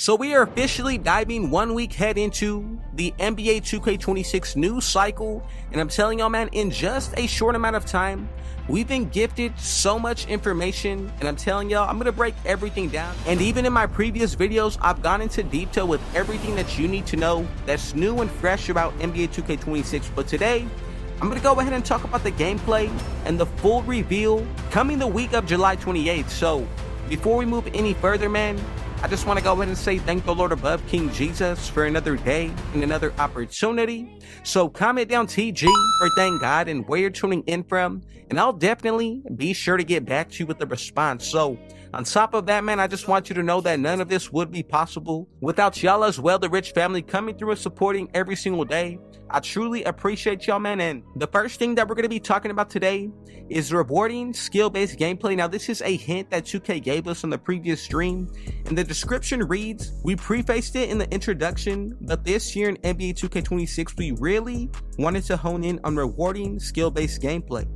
So we are officially diving 1 week head into the NBA 2K26 news cycle, and I'm telling y'all, man, in just a short amount of time, we've been gifted so much information, and I'm telling y'all, I'm gonna break everything down. And even in my previous videos, I've gone into detail with everything that you need to know that's new and fresh about NBA 2K26. But today, I'm gonna go ahead and talk about the gameplay and the full reveal coming the week of July 28th. So before we move any further, man, I just want to go ahead and say thank the Lord above, King Jesus, for another day and another opportunity. So comment down TG for thank God and where you're tuning in from, and I'll definitely be sure to get back to you with the response. So on top of that, man, I just want you to know that none of this would be possible without y'all as well, the Rich family, coming through and supporting every single day. I truly appreciate y'all, man. And the first thing that we're going to be talking about today is rewarding skill-based gameplay. Now, this is a hint that 2K gave us on the previous stream, and the description reads, we prefaced it in the introduction, but this year in NBA 2K26, we really wanted to hone in on rewarding skill-based gameplay,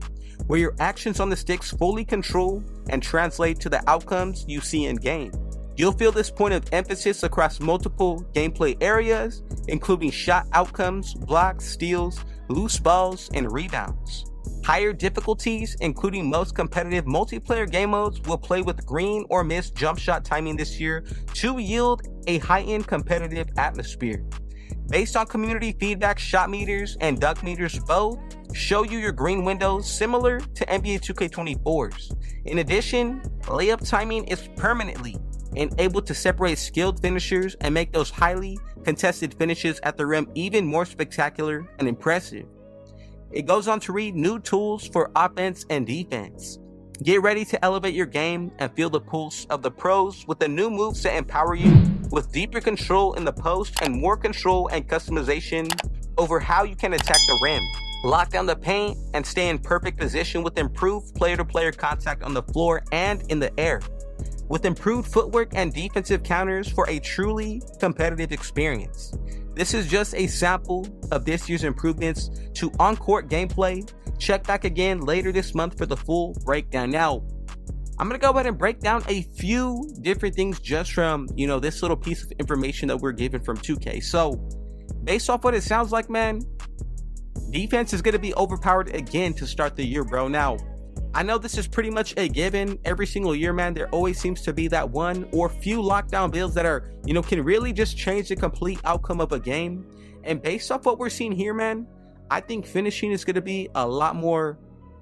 where your actions on the sticks fully control and translate to the outcomes you see in game. You'll feel this point of emphasis across multiple gameplay areas, including shot outcomes, blocks, steals, loose balls, and rebounds. Higher difficulties, including most competitive multiplayer game modes, will play with green or miss jump shot timing this year to yield a high-end competitive atmosphere. Based on community feedback, shot meters and dunk meters both show you your green windows similar to NBA 2K24's. In addition, layup timing is permanently and able to separate skilled finishers and make those highly contested finishes at the rim even more spectacular and impressive. It goes on to read new tools for offense and defense. Get ready to elevate your game and feel the pulse of the pros with the new moves that empower you with deeper control in the post and more control and customization over how you can attack the rim. Lock down the paint and stay in perfect position with improved player-to-player contact on the floor and in the air, with improved footwork and defensive counters for a truly competitive experience. This is just a sample of this year's improvements to on-court gameplay. Check back again later this month for the full breakdown. Now, I'm going to go ahead and break down a few different things just from, this little piece of information that we're given from 2K. So, based off what it sounds like, man, defense is going to be overpowered again to start the year, bro. Now, I know this is pretty much a given every single year, man. There always seems to be that one or few lockdown builds that are, can really just change the complete outcome of a game. And based off what we're seeing here, man, I think finishing is going to be a lot more,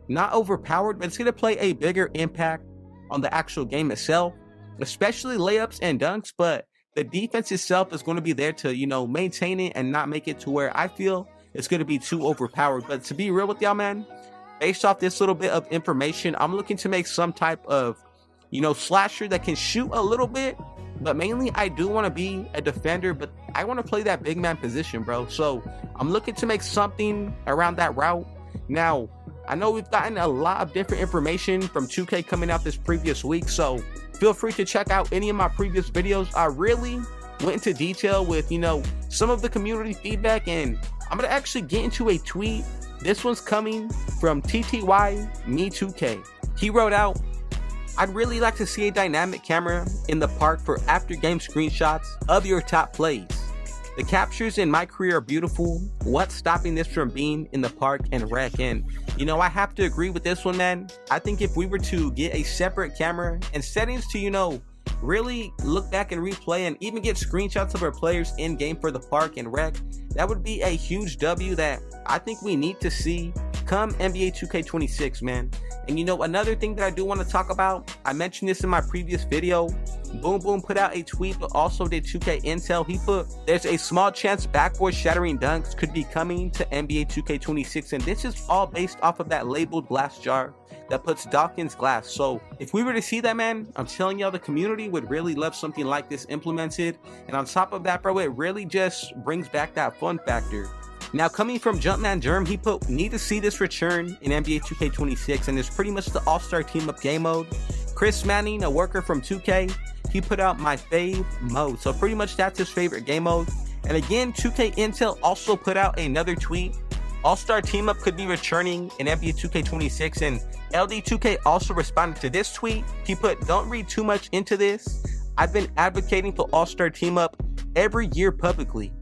not overpowered, but it's going to play a bigger impact on the actual game itself, especially layups and dunks. But the defense itself is going to be there to, maintain it and not make it to where I feel it's going to be too overpowered. But to be real with y'all, man, based off this little bit of information, I'm looking to make some type of, slasher that can shoot a little bit, but mainly I do want to be a defender, but I want to play that big man position, bro. So I'm looking to make something around that route. Now, I know we've gotten a lot of different information from 2K coming out this previous week, so feel free to check out any of my previous videos. I really went into detail with, some of the community feedback, and I'm going to actually get into a tweet. This one's coming from TTY Me 2K. He wrote out, I'd really like to see a dynamic camera in the park for after game screenshots of your top plays. The captures in my career are beautiful. What's stopping this from being in the park and rec? And I have to agree with this one, man. I think if we were to get a separate camera and settings to, really look back and replay and even get screenshots of our players in game for the park and rec, that would be a huge W that I think we need to see come NBA 2K26, man. And another thing that I do want to talk about, I mentioned this in my previous video. Boom Boom put out a tweet, but also did 2K Intel. He put, there's a small chance backboard shattering dunks could be coming to NBA 2K26, and this is all based off of that labeled glass jar that puts Dawkins glass. So if we were to see that, man, I'm telling y'all, the community would really love something like this implemented. And on top of that, bro, it really just brings back that fun factor. Now, coming from Jumpman Germ, he put, need to see this return in NBA 2K26, and it's pretty much the all-star team-up game mode. Chris Manning, a worker from 2K, he put out my fave mode. So pretty much that's his favorite game mode. And again, 2K Intel also put out another tweet. All-star team-up could be returning in NBA 2K26, and LD2K also responded to this tweet. He put, don't read too much into this. I've been advocating for All-Star Team Up every year publicly.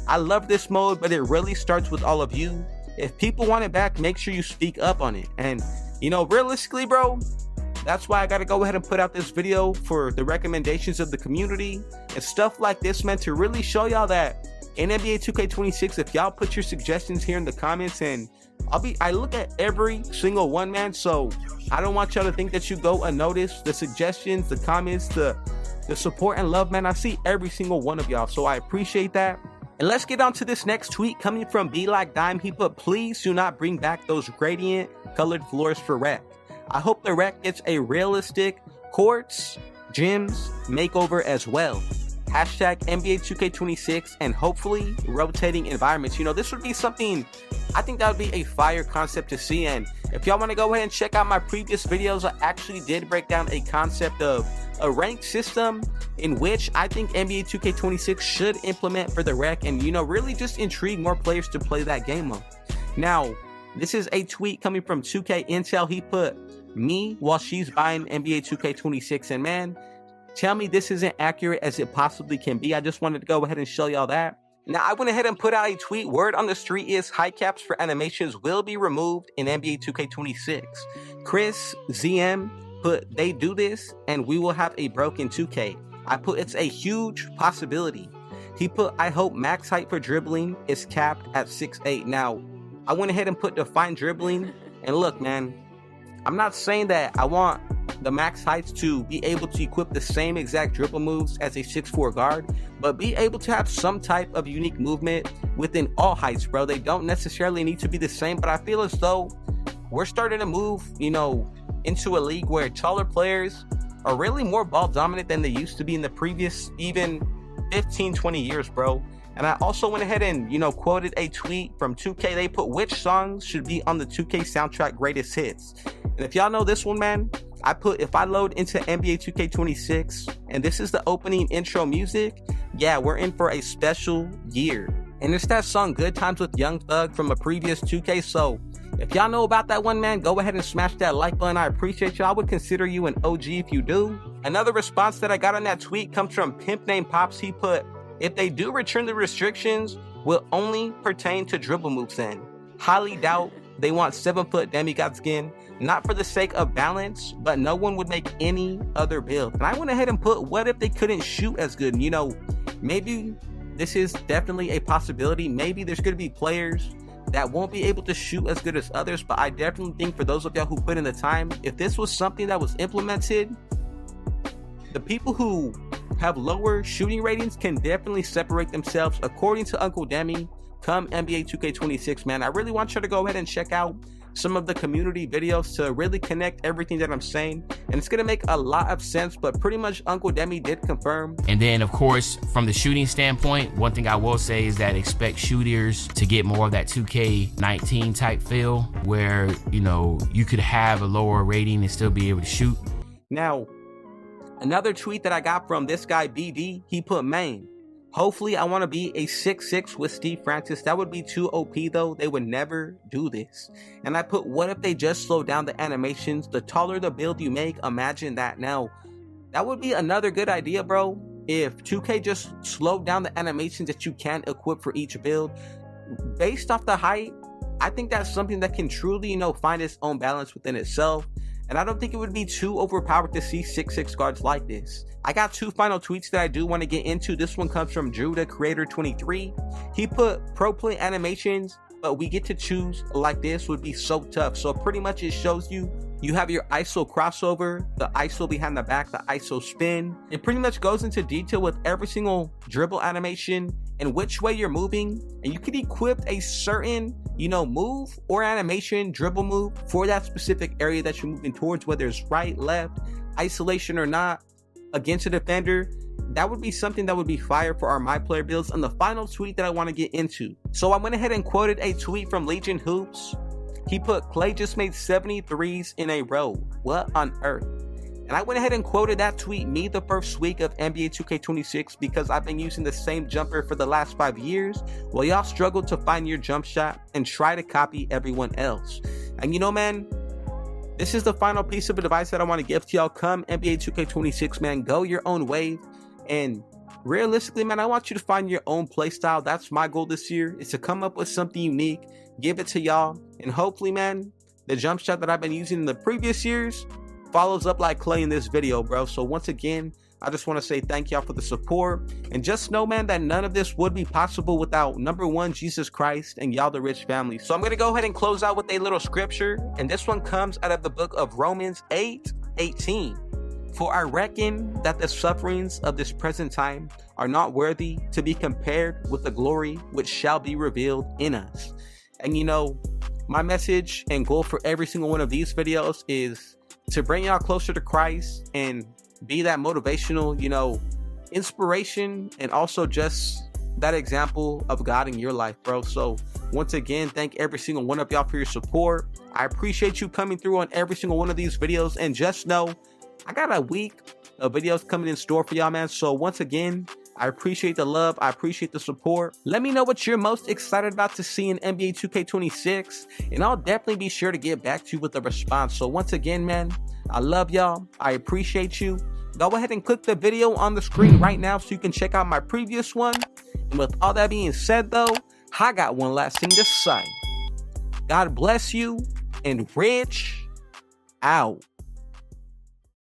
I love this mode, but it really starts with all of you. If people want it back, make sure you speak up on it. And, you know, realistically, bro, that's why I gotta go ahead and put out this video for the recommendations of the community and stuff like this, man, to really show y'all that in NBA 2K26, if y'all put your suggestions here in the comments, and I look at every single one, man, so I don't want y'all to think that you go unnoticed. The suggestions, the comments, the support and love, man, I see every single one of y'all, so I appreciate that. And let's get on to this next tweet coming from Be Like Dime. He put, please do not bring back those gradient colored floors for rec. I hope the rec gets a realistic courts, gyms, makeover as well. Hashtag NBA 2K26 and hopefully rotating environments. You know, this would be something, I think that would be a fire concept to see. And if y'all want to go ahead and check out my previous videos, I actually did break down a concept of a ranked system in which I think NBA 2K26 should implement for the rec and, you know, really just intrigue more players to play that game mode. Now, this is a tweet coming from 2K Intel. He put, me while she's buying NBA 2K26, and man, tell me this isn't accurate as it possibly can be. I just wanted to go ahead and show y'all that. Now, I went ahead and put out a tweet. Word on the street is high caps for animations will be removed in NBA 2K26. Chris ZM put, they do this and we will have a broken 2K. I put, it's a huge possibility. He put, I hope max height for dribbling is capped at 6'8". Now, I went ahead and put define dribbling, and look, man, I'm not saying that I want the max heights to be able to equip the same exact dribble moves as a 6'4" guard, but be able to have some type of unique movement within all heights, bro. They don't necessarily need to be the same, but I feel as though we're starting to move, you know, into a league where taller players are really more ball dominant than they used to be in the previous even 15, 20 years, bro. And I also went ahead and, you know, quoted a tweet from 2K. They put, which songs should be on the 2K soundtrack greatest hits? And if y'all know this one, man, I put, if I load into NBA 2K26 and this is the opening intro music, yeah, we're in for a special year. And it's that song Good Times with Young Thug from a previous 2K. So if y'all know about that one, man, go ahead and smash that like button. I appreciate y'all. I would consider you an OG if you do. Another response that I got on that tweet comes from Pimp Named Pops. He put, if they do return the restrictions, will only pertain to dribble moves then. Highly doubt they want 7-foot demigod skin, not for the sake of balance, but no one would make any other build. And I went ahead and put, what if they couldn't shoot as good? And, you know, maybe this is definitely a possibility. Maybe there's going to be players that won't be able to shoot as good as others, but I definitely think for those of y'all who put in the time, if this was something that was implemented, the people who have lower shooting ratings can definitely separate themselves, according to Uncle Demi, come NBA 2K26, man. I really want you to go ahead and check out some of the community videos to really connect everything that I'm saying, and it's gonna make a lot of sense, but pretty much Uncle Demi did confirm. And then of course, from the shooting standpoint, one thing I will say is that expect shooters to get more of that 2K19 type feel, where, you know, you could have a lower rating and still be able to shoot. Now, another tweet that I got from this guy BD, he put, main, hopefully I want to be a 6'6" with Steve Francis. That would be too OP though. They would never do this. And I put, what if they just slow down the animations? The taller the build you make, imagine that. Now, that would be another good idea, bro. If 2K just slowed down the animations that you can equip for each build based off the height, I think that's something that can truly, you know, find its own balance within itself. And I don't think it would be too overpowered to see 6'6" guards like this. I got two final tweets that I do want to get into. This one comes from Druda Creator 23. He put, pro play animations, but we get to choose like this would be so tough. So pretty much it shows you have your ISO crossover, the ISO behind the back, the ISO spin. It pretty much goes into detail with every single dribble animation and which way you're moving. And you could equip a certain, you know, move or animation, dribble move for that specific area that you're moving towards, whether it's right, left, isolation or not, against a defender. That would be something that would be fire for our MyPlayer builds. And the final tweet that I want to get into. So I went ahead and quoted a tweet from Legion Hoops. He put, Clay just made 73s in a row. What on earth? And I went ahead and quoted that tweet me the first week of NBA 2K26 because I've been using the same jumper for the last 5 years while y'all struggle to find your jump shot and try to copy everyone else. And you know, man, this is the final piece of advice that I want to give to y'all. Come NBA 2K26, man, go your own way. And realistically, man, I want you to find your own play style. That's my goal this year, is to come up with something unique, give it to y'all, and hopefully, man, the jump shot that I've been using in the previous years follows up like clay in this video, bro. So once again, I just want to say thank y'all for the support, and just know, man, that none of this would be possible without number one, Jesus Christ, and y'all the rich family. So I'm going to go ahead and close out with a little scripture, and this one comes out of the book of Romans 8:18. For I reckon that the sufferings of this present time are not worthy to be compared with the glory which shall be revealed in us. And you know, my message and goal for every single one of these videos is to bring y'all closer to Christ and be that motivational, you know, inspiration, and also just that example of God in your life, bro. So once again, thank every single one of y'all for your support. I appreciate you coming through on every single one of these videos, and just know I got a week of videos coming in store for y'all, man. So once again, I appreciate the love. I appreciate the support. Let me know what you're most excited about to see in NBA 2K26, and I'll definitely be sure to get back to you with a response. So once again, man, I love y'all. I appreciate you. Go ahead and click the video on the screen right now so you can check out my previous one. And with all that being said, though, I got one last thing to say. God bless you, and Rich out.